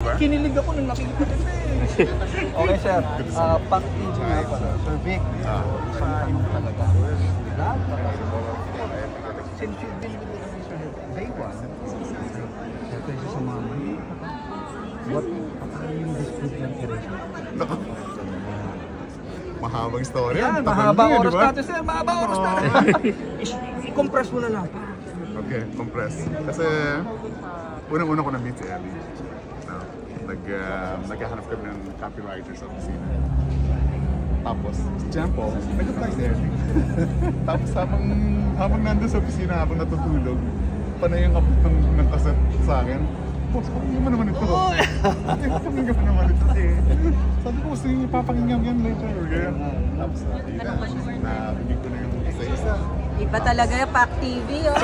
ba? Kinilig ako nung nakikita ko eh. Okay sir, package nga pala. Sir Vic, sa inyo talaga. Lahat pa kasi. Since you've been with the Sir Day One, kasi sa mga what yung dispute ng erasure? Mahabang story. Yan, mahabang oras natin sir, mahabang oras natin. I-compress mo na lang. Okay, compress. Kasi unang-una ko na-meet si Ellie. Naghahanap kami ng copywriter sa opisina. Tapos, si Jempo, nag-apply si Ellie. Tapos habang nandun sa opisina, habang natutulog, panay yung kapit ng kaset sa akin. Boss, pakinggan mo naman ito. Pakinggan mo naman ito. Sabi ko, gusto yung ipapakinggan yan later. Tapos, nabigyan ko na yung isa-isa. Iba talaga yung Pack TV, oh.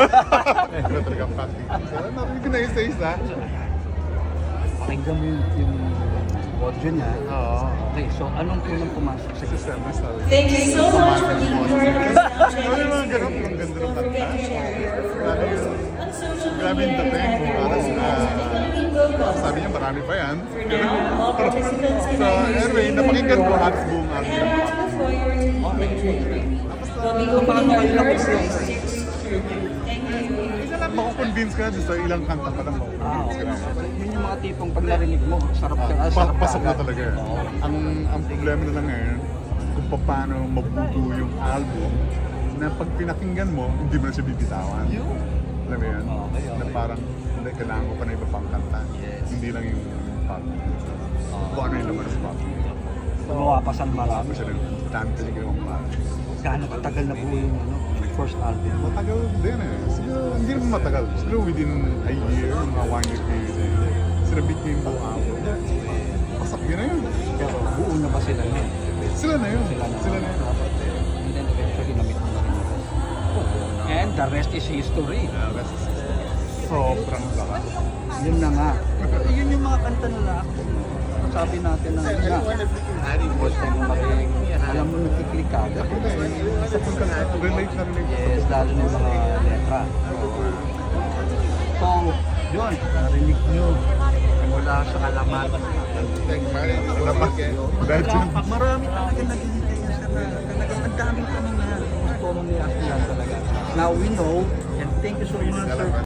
Iba talaga Pack TV. So, nabigyan ko na isa-isa. Pakinggan mo yung audio niya. Okay, so anong unang pumasok sa Sistema sa... Thank you so much for being here. Ano yung mga ganun? Ang ganda ng kanta. Grabe yung dating. Sabi niya, marami pa yan. So, anyway, napakinggan ko halos buong album. Isa lang, makukonvince ka sa ilang kanta pa lang makukonvince ka naman. Yun yung mga tipong pag narinig mo, sarap ka. Pasok na talaga. Ang problema na lang ngayon, kung paano mabuto yung album, na pag pinakinggan mo, hindi mo na siya bibitawan. Alam mo yun? Na parang, kailangan ko pa na iba pang kanta. Hindi lang yung pop. Kung ano yung laman ng pop. Gumawa pa sa marami. Siya ng dami talaga yung pop. Gaano katagal na buo yung first album? Matagal din eh. Siguro, hindi naman matagal. Siguro within a year, mga 1 year period eh. Sinabit niya yung buong album. Pasak yun na yun. Pero buo na ba sila na? Sila na yun. Sila na yun. And then eventually namit mo na rin. And the rest is history. Sobrang lakas. Yun na nga. Yun yung mga kanta na lahat. Sabi natin na gusto mo maring, alam mo nakiklik ka. Sa pagka relate na relate. Yes, lalo ng mga letra. So, yun, narinig nyo mula sa alamat. Alamat. Marami talaga naghihintay na sa talagang ang daming tanong na gusto mo niya talaga. Now we know, and thank you so much sir.